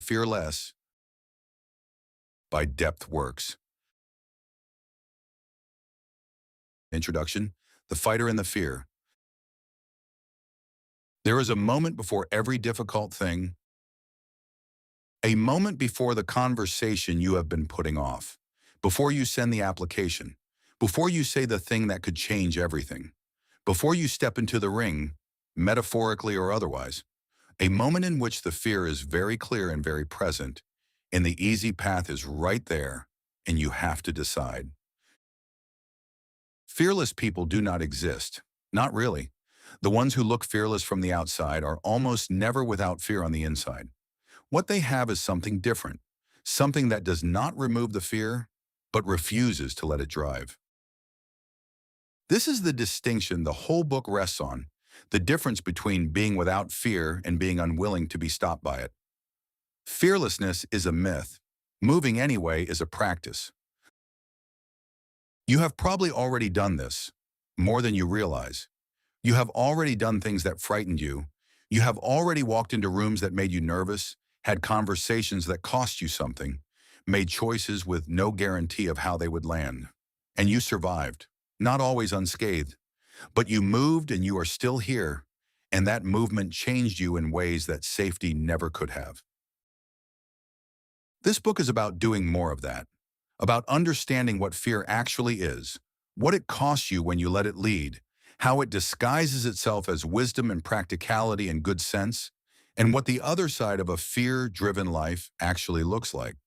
Fearless by Depth Works. Introduction: The Fighter and the Fear. There is a moment before every difficult thing, a moment before the conversation you have been putting off, before you send the application, before you say the thing that could change everything, before you step into the ring, metaphorically or otherwise, a moment in which the fear is very clear and very present, and the easy path is right there, and you have to decide. Fearless people do not exist. Not really. The ones who look fearless from the outside are almost never without fear on the inside. What they have is something different, something that does not remove the fear, but refuses to let it drive. This is the distinction the whole book rests on, the difference between being without fear and being unwilling to be stopped by it. Fearlessness is a myth. Moving anyway is a practice. You have probably already done this, more than you realize. You have already done things that frightened you. You have already walked into rooms that made you nervous, had conversations that cost you something, made choices with no guarantee of how they would land. And you survived, not always unscathed, but you moved and you are still here, and that movement changed you in ways that safety never could have. This book is about doing more of that, about understanding what fear actually is, what it costs you when you let it lead, how it disguises itself as wisdom and practicality and good sense, and what the other side of a fear-driven life actually looks like.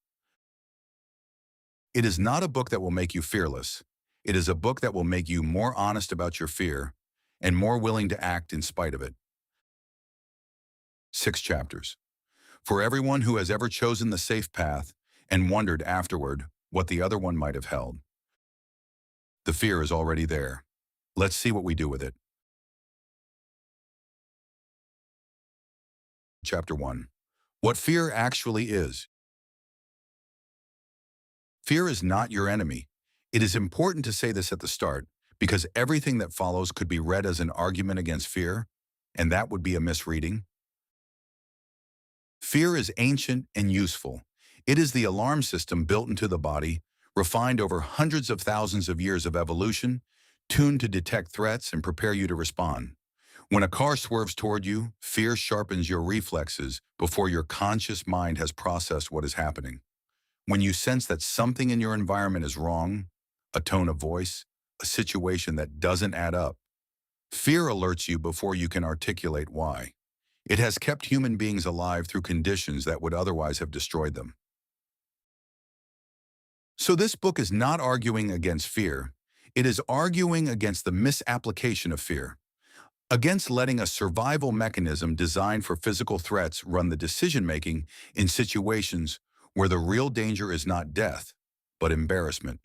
It is not a book that will make you fearless. It is a book that will make you more honest about your fear and more willing to act in spite of it. 6 chapters. For everyone who has ever chosen the safe path and wondered afterward what the other one might have held. The fear is already there. Let's see what we do with it. Chapter 1. What fear actually is. Fear is not your enemy. It is important to say this at the start, because everything that follows could be read as an argument against fear, and that would be a misreading. Fear is ancient and useful. It is the alarm system built into the body, refined over hundreds of thousands of years of evolution, tuned to detect threats and prepare you to respond. When a car swerves toward you, fear sharpens your reflexes before your conscious mind has processed what is happening. When you sense that something in your environment is wrong, a tone of voice, a situation that doesn't add up, fear alerts you before you can articulate why. It has kept human beings alive through conditions that would otherwise have destroyed them. So this book is not arguing against fear. It is arguing against the misapplication of fear, against letting a survival mechanism designed for physical threats run the decision-making in situations where the real danger is not death, but embarrassment,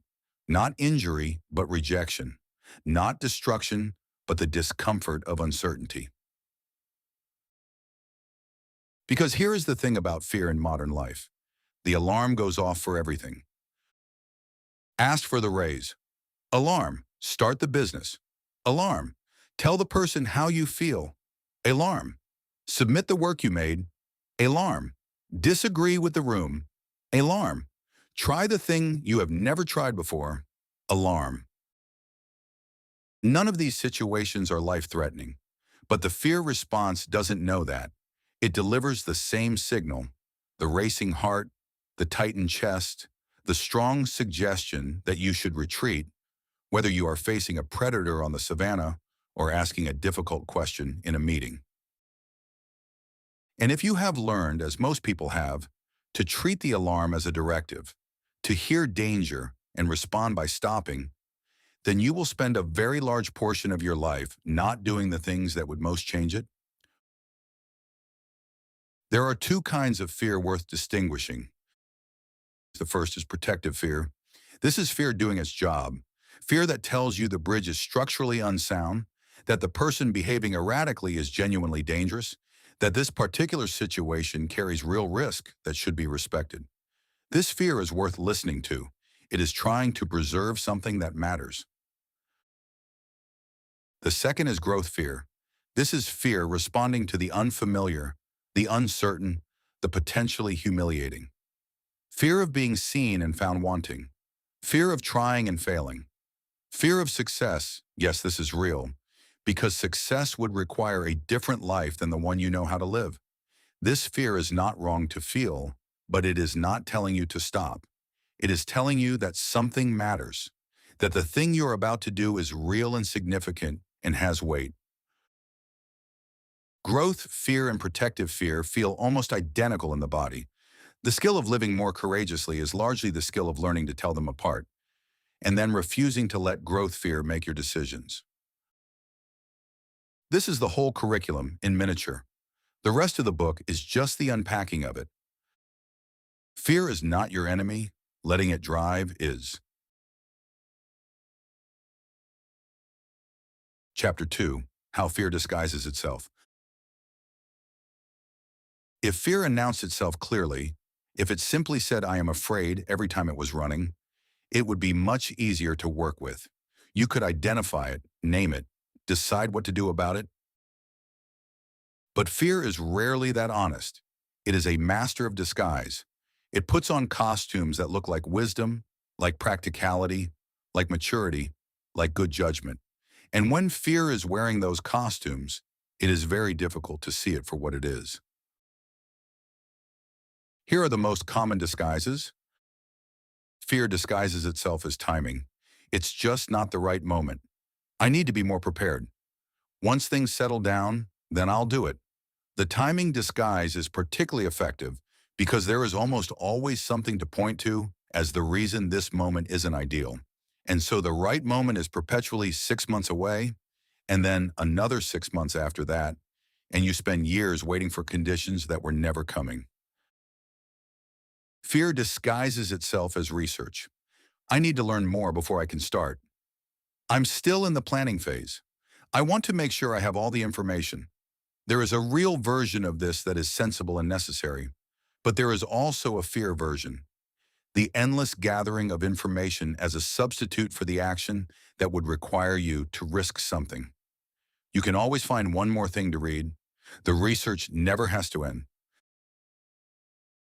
not injury, but rejection, not destruction, but the discomfort of uncertainty. Because here is the thing about fear in modern life. The alarm goes off for everything. Ask for the raise. Alarm. Start the business. Alarm. Tell the person how you feel. Alarm. Submit the work you made. Alarm. Disagree with the room. Alarm. Try the thing you have never tried before. Alarm. None of these situations are life-threatening, but the fear response doesn't know that. It delivers the same signal, the racing heart, the tightened chest, the strong suggestion that you should retreat, whether you are facing a predator on the savannah or asking a difficult question in a meeting. And if you have learned, as most people have, to treat the alarm as a directive, to hear danger and respond by stopping, then you will spend a very large portion of your life not doing the things that would most change it. There are 2 kinds of fear worth distinguishing. The first is protective fear. This is fear doing its job. Fear that tells you the bridge is structurally unsound, that the person behaving erratically is genuinely dangerous, that this particular situation carries real risk that should be respected. This fear is worth listening to. It is trying to preserve something that matters. The second is growth fear. This is fear responding to the unfamiliar, the uncertain, the potentially humiliating. Fear of being seen and found wanting. Fear of trying and failing. Fear of success, yes, this is real, because success would require a different life than the one you know how to live. This fear is not wrong to feel, but it is not telling you to stop. It is telling you that something matters, that the thing you're about to do is real and significant and has weight. Growth, fear, and protective fear feel almost identical in the body. The skill of living more courageously is largely the skill of learning to tell them apart, and then refusing to let growth fear make your decisions. This is the whole curriculum in miniature. The rest of the book is just the unpacking of it. Fear is not your enemy. Letting it drive is. Chapter 2. How Fear Disguises Itself. If fear announced itself clearly, if it simply said, "I am afraid," every time it was running, it would be much easier to work with. You could identify it, name it, decide what to do about it. But fear is rarely that honest. It is a master of disguise. It puts on costumes that look like wisdom, like practicality, like maturity, like good judgment. And when fear is wearing those costumes, it is very difficult to see it for what it is. Here are the most common disguises. Fear disguises itself as timing. It's just not the right moment. I need to be more prepared. Once things settle down, then I'll do it. The timing disguise is particularly effective because there is almost always something to point to as the reason this moment isn't ideal. And so the right moment is perpetually 6 months away, and then another 6 months after that, and you spend years waiting for conditions that were never coming. Fear disguises itself as research. I need to learn more before I can start. I'm still in the planning phase. I want to make sure I have all the information. There is a real version of this that is sensible and necessary, but there is also a fear version, the endless gathering of information as a substitute for the action that would require you to risk something. You can always find one more thing to read. The research never has to end.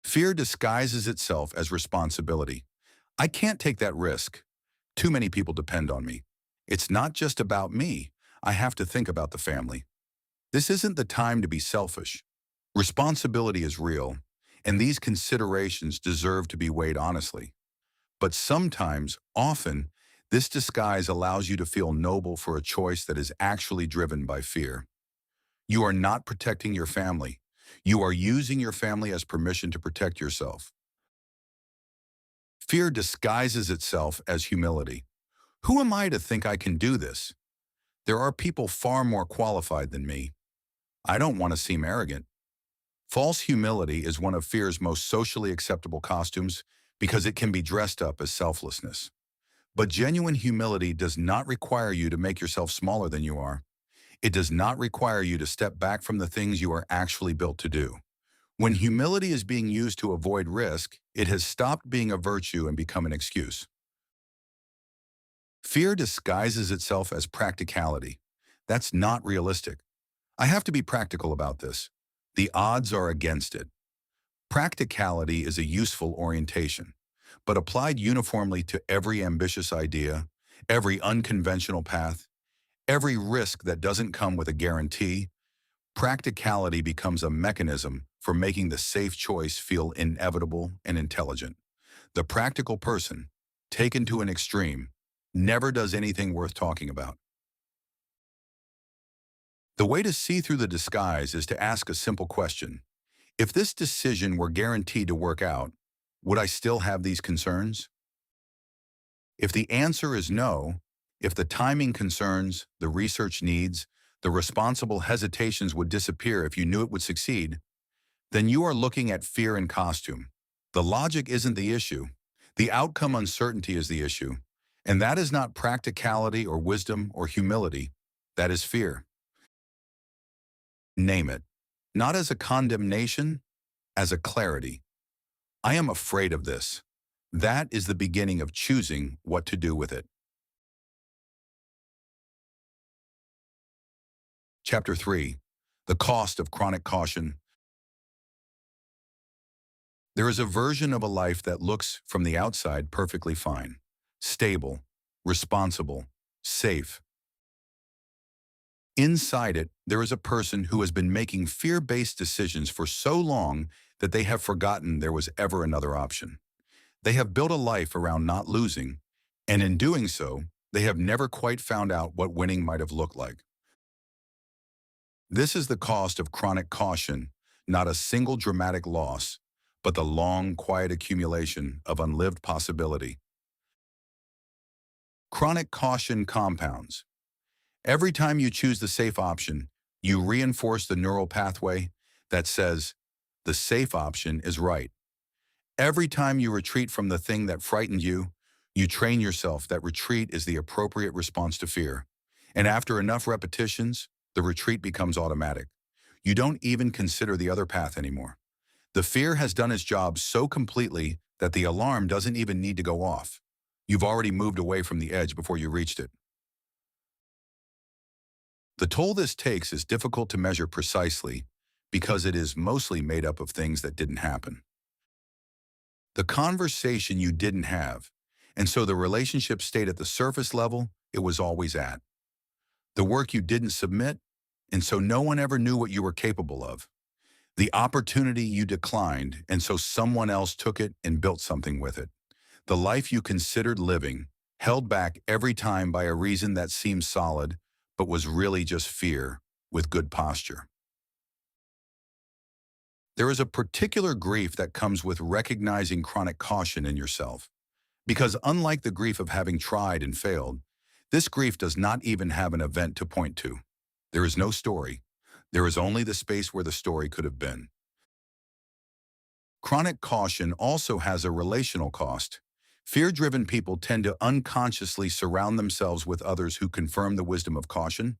Fear disguises itself as responsibility. I can't take that risk. Too many people depend on me. It's not just about me. I have to think about the family. This isn't the time to be selfish. Responsibility is real, and these considerations deserve to be weighed honestly. But sometimes, often, this disguise allows you to feel noble for a choice that is actually driven by fear. You are not protecting your family. You are using your family as permission to protect yourself. Fear disguises itself as humility. Who am I to think I can do this? There are people far more qualified than me. I don't want to seem arrogant. False humility is one of fear's most socially acceptable costumes because it can be dressed up as selflessness. But genuine humility does not require you to make yourself smaller than you are. It does not require you to step back from the things you are actually built to do. When humility is being used to avoid risk, it has stopped being a virtue and become an excuse. Fear disguises itself as practicality. That's not realistic. I have to be practical about this. The odds are against it. Practicality is a useful orientation, but applied uniformly to every ambitious idea, every unconventional path, every risk that doesn't come with a guarantee, practicality becomes a mechanism for making the safe choice feel inevitable and intelligent. The practical person, taken to an extreme, never does anything worth talking about. The way to see through the disguise is to ask a simple question. If this decision were guaranteed to work out, would I still have these concerns? If the answer is no, if the timing concerns, the research needs, the responsible hesitations would disappear if you knew it would succeed, then you are looking at fear in costume. The logic isn't the issue. The outcome uncertainty is the issue. And that is not practicality or wisdom or humility. That is fear. Name it. Not as a condemnation, as a clarity. I am afraid of this. That is the beginning of choosing what to do with it. Chapter 3. The Cost of Chronic Caution. There is a version of a life that looks from the outside perfectly fine, stable, responsible, safe. Inside it, there is a person who has been making fear-based decisions for so long that they have forgotten there was ever another option. They have built a life around not losing, and in doing so, they have never quite found out what winning might have looked like. This is the cost of chronic caution, not a single dramatic loss, but the long, quiet accumulation of unlived possibility. Chronic caution compounds. Every time you choose the safe option, you reinforce the neural pathway that says, the safe option is right. Every time you retreat from the thing that frightened you, you train yourself that retreat is the appropriate response to fear. And after enough repetitions, the retreat becomes automatic. You don't even consider the other path anymore. The fear has done its job so completely that the alarm doesn't even need to go off. You've already moved away from the edge before you reached it. The toll this takes is difficult to measure precisely because it is mostly made up of things that didn't happen. The conversation you didn't have, and so the relationship stayed at the surface level it was always at. The work you didn't submit, and so no one ever knew what you were capable of. The opportunity you declined, and so someone else took it and built something with it. The life you considered living, held back every time by a reason that seemed solid, but was really just fear, with good posture. There is a particular grief that comes with recognizing chronic caution in yourself. Because unlike the grief of having tried and failed, this grief does not even have an event to point to. There is no story. There is only the space where the story could have been. Chronic caution also has a relational cost. Fear-driven people tend to unconsciously surround themselves with others who confirm the wisdom of caution,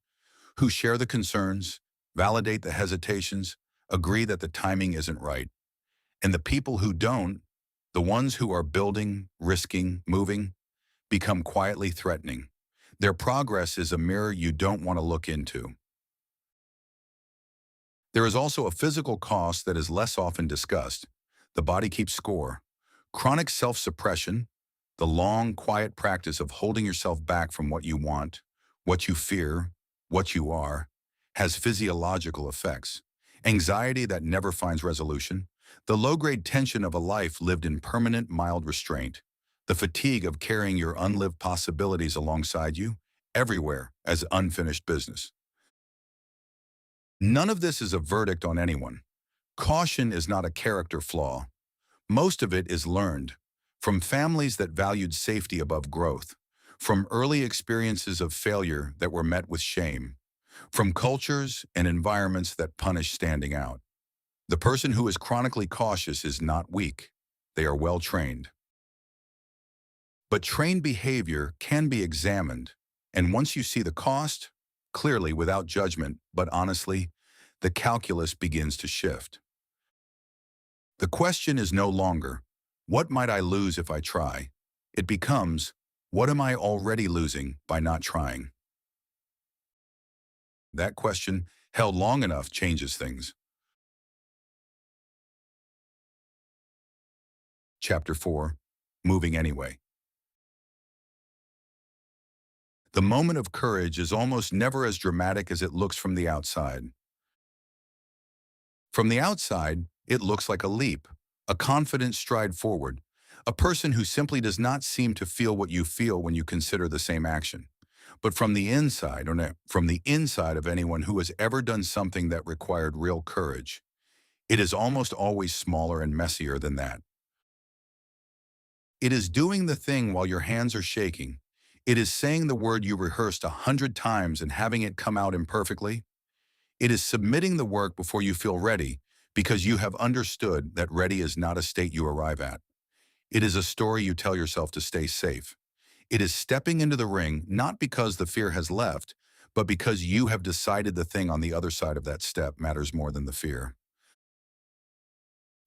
who share the concerns, validate the hesitations, agree that the timing isn't right. And the people who don't, the ones who are building, risking, moving, become quietly threatening. Their progress is a mirror you don't want to look into. There is also a physical cost that is less often discussed. The body keeps score. Chronic self-suppression, the long, quiet practice of holding yourself back from what you want, what you fear, what you are, has physiological effects. Anxiety that never finds resolution, the low-grade tension of a life lived in permanent, mild restraint, the fatigue of carrying your unlived possibilities alongside you, everywhere as unfinished business. None of this is a verdict on anyone. Caution is not a character flaw. Most of it is learned, from families that valued safety above growth, from early experiences of failure that were met with shame, from cultures and environments that punish standing out. The person who is chronically cautious is not weak. They are well trained. But trained behavior can be examined, and once you see the cost, clearly without judgment, but honestly, the calculus begins to shift. The question is no longer, what might I lose if I try? It becomes, what am I already losing by not trying? That question, held long enough, changes things. Chapter 4, Moving Anyway. The moment of courage is almost never as dramatic as it looks from the outside. From the outside, it looks like a leap, a confident stride forward, a person who simply does not seem to feel what you feel when you consider the same action. But from the inside, or no, from the inside of anyone who has ever done something that required real courage, it is almost always smaller and messier than that. It is doing the thing while your hands are shaking. It is saying the word you rehearsed 100 times and having it come out imperfectly. It is submitting the work before you feel ready because you have understood that ready is not a state you arrive at. It is a story you tell yourself to stay safe. It is stepping into the ring not because the fear has left, but because you have decided the thing on the other side of that step matters more than the fear.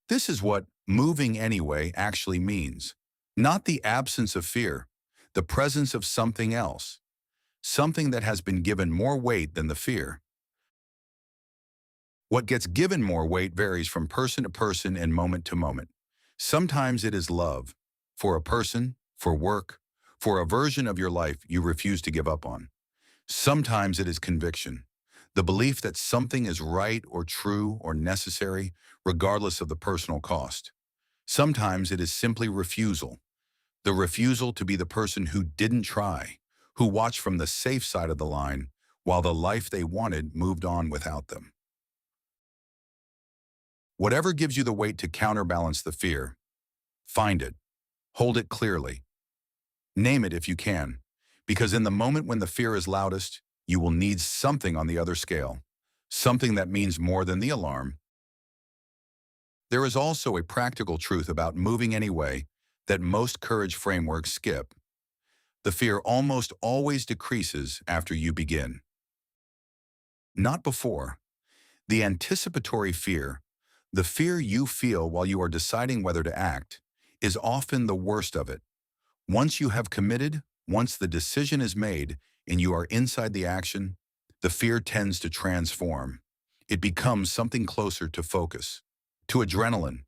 This is what moving anyway actually means. Not the absence of fear, the presence of something else, something that has been given more weight than the fear. What gets given more weight varies from person to person and moment to moment. Sometimes it is love, for a person, for work, for a version of your life you refuse to give up on. Sometimes it is conviction, the belief that something is right or true or necessary, regardless of the personal cost. Sometimes it is simply refusal, the refusal to be the person who didn't try, who watched from the safe side of the line while the life they wanted moved on without them. Whatever gives you the weight to counterbalance the fear, find it, hold it clearly, name it if you can, because in the moment when the fear is loudest, you will need something on the other scale, something that means more than the alarm. There is also a practical truth about moving anyway that most courage frameworks skip. The fear almost always decreases after you begin, not before. The anticipatory fear, the fear you feel while you are deciding whether to act, is often the worst of it. Once you have committed, once the decision is made and you are inside the action, the fear tends to transform. It becomes something closer to focus, to adrenaline,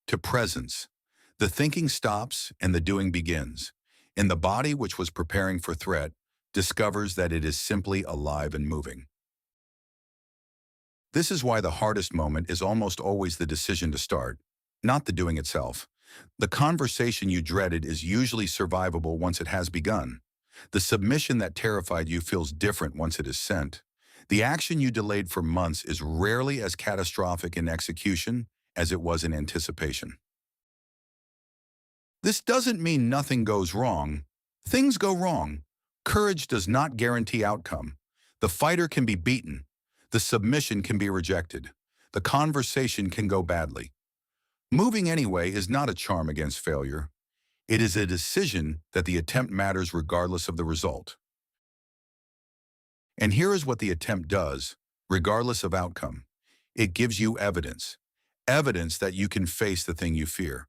to presence. The thinking stops and the doing begins. And the body, which was preparing for threat, discovers that it is simply alive and moving. This is why the hardest moment is almost always the decision to start, not the doing itself. The conversation you dreaded is usually survivable once it has begun. The submission that terrified you feels different once it is sent. The action you delayed for months is rarely as catastrophic in execution as it was in anticipation. This doesn't mean nothing goes wrong. Things go wrong. Courage does not guarantee outcome. The fighter can be beaten. The submission can be rejected. The conversation can go badly. Moving anyway is not a charm against failure. It is a decision that the attempt matters regardless of the result. And here is what the attempt does, regardless of outcome. It gives you evidence. Evidence that you can face the thing you fear.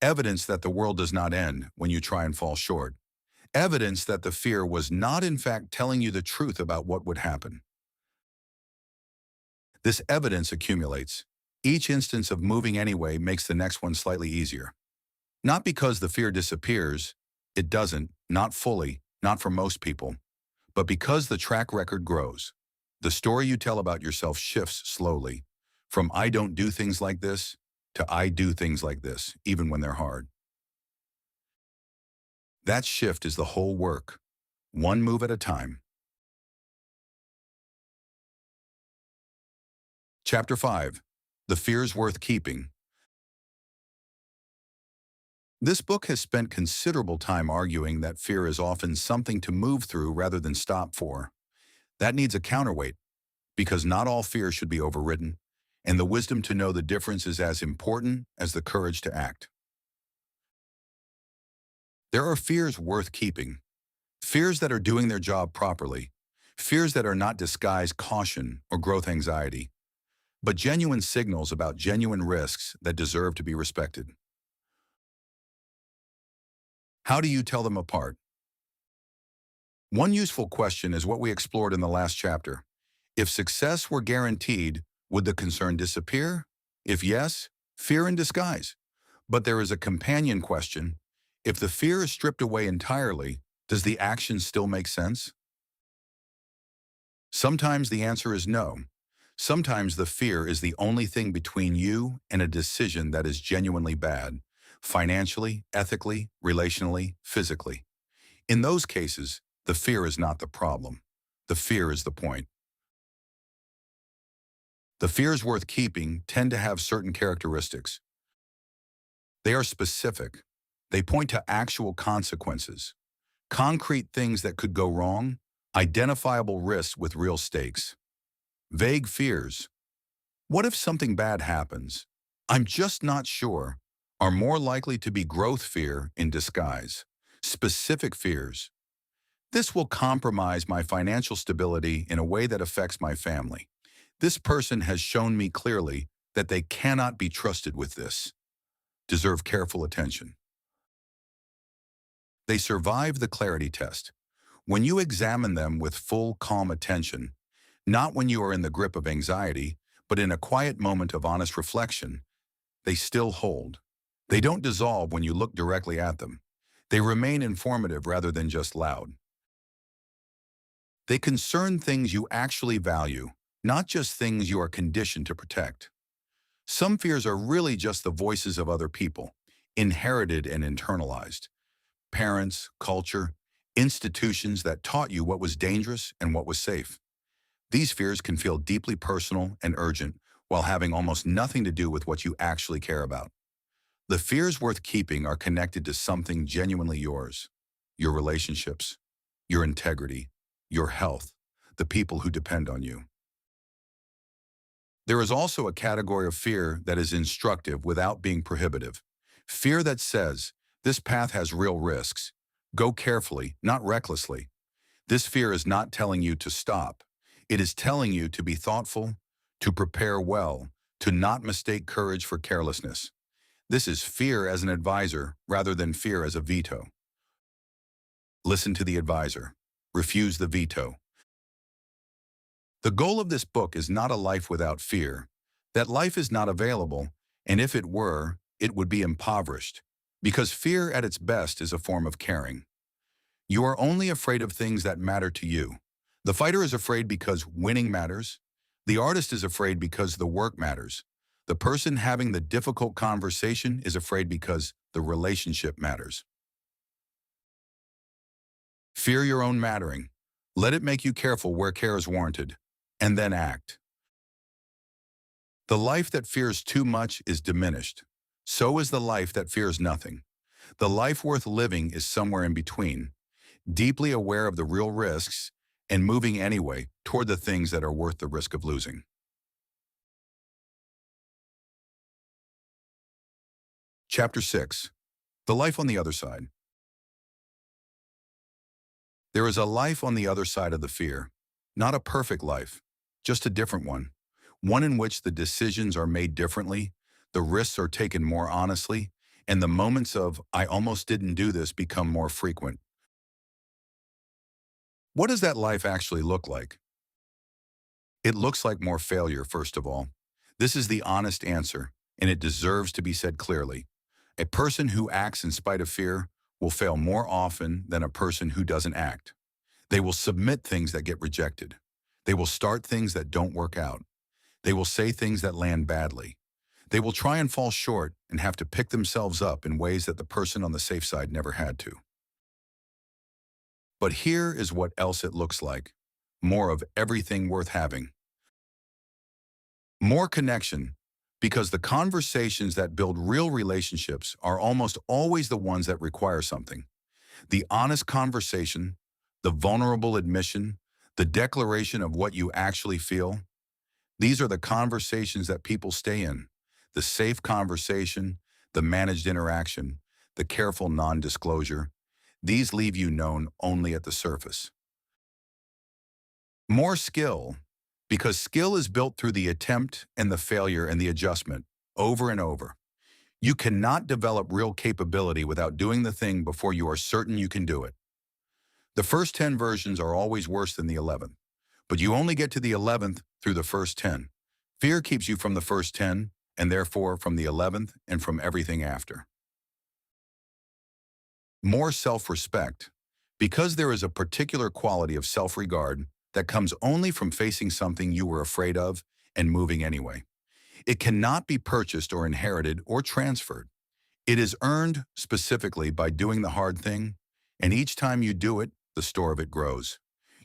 Evidence that the world does not end when you try and fall short. Evidence that the fear was not in fact telling you the truth about what would happen. This evidence accumulates. Each instance of moving anyway makes the next one slightly easier. Not because the fear disappears, it doesn't, not fully, not for most people, but because the track record grows. The story you tell about yourself shifts slowly, from I don't do things like this to I do things like this, even when they're hard. That shift is the whole work, one move at a time. Chapter 5. The Fears Worth Keeping. This book has spent considerable time arguing that fear is often something to move through rather than stop for. That needs a counterweight, because not all fear should be overridden, and the wisdom to know the difference is as important as the courage to act. There are fears worth keeping, fears that are doing their job properly, fears that are not disguised caution or growth anxiety, but genuine signals about genuine risks that deserve to be respected. How do you tell them apart? One useful question is what we explored in the last chapter. If success were guaranteed, would the concern disappear? If yes, fear in disguise. But there is a companion question. If the fear is stripped away entirely, does the action still make sense? Sometimes the answer is no. Sometimes the fear is the only thing between you and a decision that is genuinely bad, financially, ethically, relationally, physically. In those cases, the fear is not the problem. The fear is the point. The fears worth keeping tend to have certain characteristics. They are specific. They point to actual consequences, concrete things that could go wrong, identifiable risks with real stakes. Vague fears. What if something bad happens? I'm just not sure. Are more likely to be growth fear in disguise. Specific fears. This will compromise my financial stability in a way that affects my family. This person has shown me clearly that they cannot be trusted with this. Deserve careful attention. They survive the clarity test. When you examine them with full, calm attention, not when you are in the grip of anxiety, but in a quiet moment of honest reflection, they still hold. They don't dissolve when you look directly at them. They remain informative rather than just loud. They concern things you actually value, not just things you are conditioned to protect. Some fears are really just the voices of other people, inherited and internalized. Parents, culture, institutions that taught you what was dangerous and what was safe. These fears can feel deeply personal and urgent while having almost nothing to do with what you actually care about. The fears worth keeping are connected to something genuinely yours: your relationships, your integrity, your health, the people who depend on you. There is also a category of fear that is instructive without being prohibitive. Fear that says, this path has real risks. Go carefully, not recklessly. This fear is not telling you to stop. It is telling you to be thoughtful, to prepare well, to not mistake courage for carelessness. This is fear as an advisor rather than fear as a veto. Listen to the advisor. Refuse the veto. The goal of this book is not a life without fear. That life is not available, and if it were, it would be impoverished. Because fear at its best is a form of caring. You are only afraid of things that matter to you. The fighter is afraid because winning matters. The artist is afraid because the work matters. The person having the difficult conversation is afraid because the relationship matters. Fear your own mattering. Let it make you careful where care is warranted, and then act. The life that fears too much is diminished. So is the life that fears nothing. The life worth living is somewhere in between, deeply aware of the real risks and moving anyway toward the things that are worth the risk of losing. Chapter 6. The Life on the Other Side. There is a life on the other side of the fear. Not a perfect life, just a different one. One in which the decisions are made differently, the risks are taken more honestly, and the moments of, I almost didn't do this, become more frequent. What does that life actually look like? It looks like more failure, first of all. This is the honest answer, and it deserves to be said clearly. A person who acts in spite of fear will fail more often than a person who doesn't act. They will submit things that get rejected. They will start things that don't work out. They will say things that land badly. They will try and fall short and have to pick themselves up in ways that the person on the safe side never had to. But here is what else it looks like. More of everything worth having. More connection, because the conversations that build real relationships are almost always the ones that require something. The honest conversation, the vulnerable admission, the declaration of what you actually feel. These are the conversations that people stay in. The safe conversation, the managed interaction, the careful non-disclosure. These leave you known only at the surface. More skill, because skill is built through the attempt and the failure and the adjustment, over and over. You cannot develop real capability without doing the thing before you are certain you can do it. The first 10 versions are always worse than the 11th, but you only get to the 11th through the first 10. Fear keeps you from the first 10, and therefore from the 11th and from everything after. More self-respect, because there is a particular quality of self-regard that comes only from facing something you were afraid of and moving anyway. It cannot be purchased or inherited or transferred. It is earned specifically by doing the hard thing, and each time you do it, the store of it grows.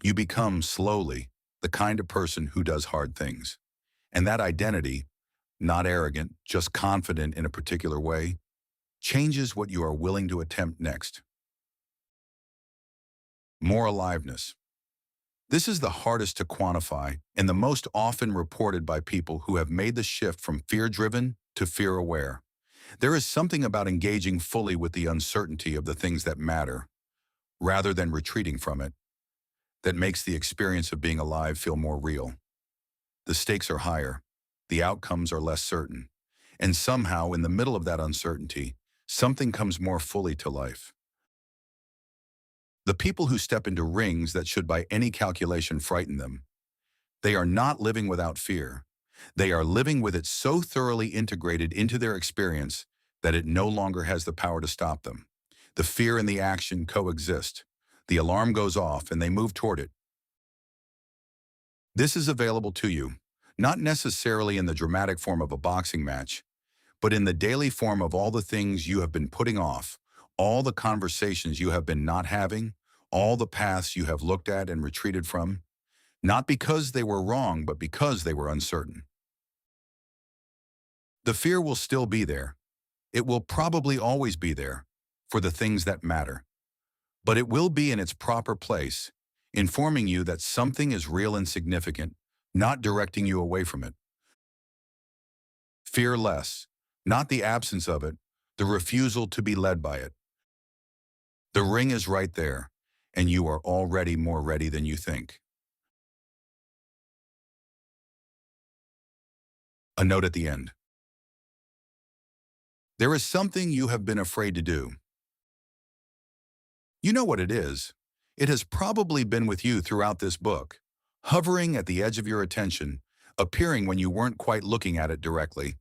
You become, slowly, the kind of person who does hard things. And that identity, not arrogant, just confident in a particular way, changes what you are willing to attempt next. More aliveness. This is the hardest to quantify and the most often reported by people who have made the shift from fear-driven to fear-aware. There is something about engaging fully with the uncertainty of the things that matter, rather than retreating from it, that makes the experience of being alive feel more real. The stakes are higher, the outcomes are less certain, and somehow in the middle of that uncertainty, something comes more fully to life. The people who step into rings that should by any calculation frighten them, they are not living without fear. They are living with it so thoroughly integrated into their experience that it no longer has the power to stop them. The fear and the action coexist. The alarm goes off and they move toward it. This is available to you, not necessarily in the dramatic form of a boxing match, but in the daily form of all the things you have been putting off, all the conversations you have been not having, all the paths you have looked at and retreated from, not because they were wrong, but because they were uncertain. The fear will still be there. It will probably always be there for the things that matter, but it will be in its proper place, informing you that something is real and significant, not directing you away from it. Fear less, not the absence of it, the refusal to be led by it. The ring is right there, and you are already more ready than you think. A note at the end. There is something you have been afraid to do. You know what it is. It has probably been with you throughout this book, hovering at the edge of your attention, appearing when you weren't quite looking at it directly.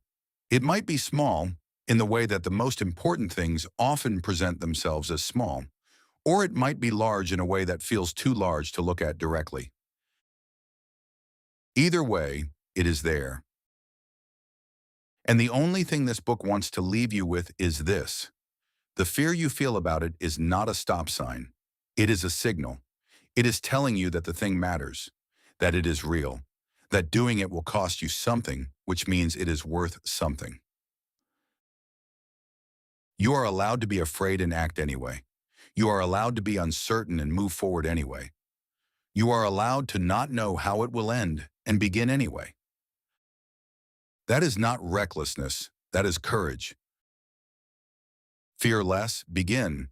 It might be small, in the way that the most important things often present themselves as small, or it might be large in a way that feels too large to look at directly. Either way, it is there. And the only thing this book wants to leave you with is this. The fear you feel about it is not a stop sign. It is a signal. It is telling you that the thing matters, that it is real, that doing it will cost you something, which means it is worth something. You are allowed to be afraid and act anyway. You are allowed to be uncertain and move forward anyway. You are allowed to not know how it will end and begin anyway. That is not recklessness, that is courage. Fear less, begin.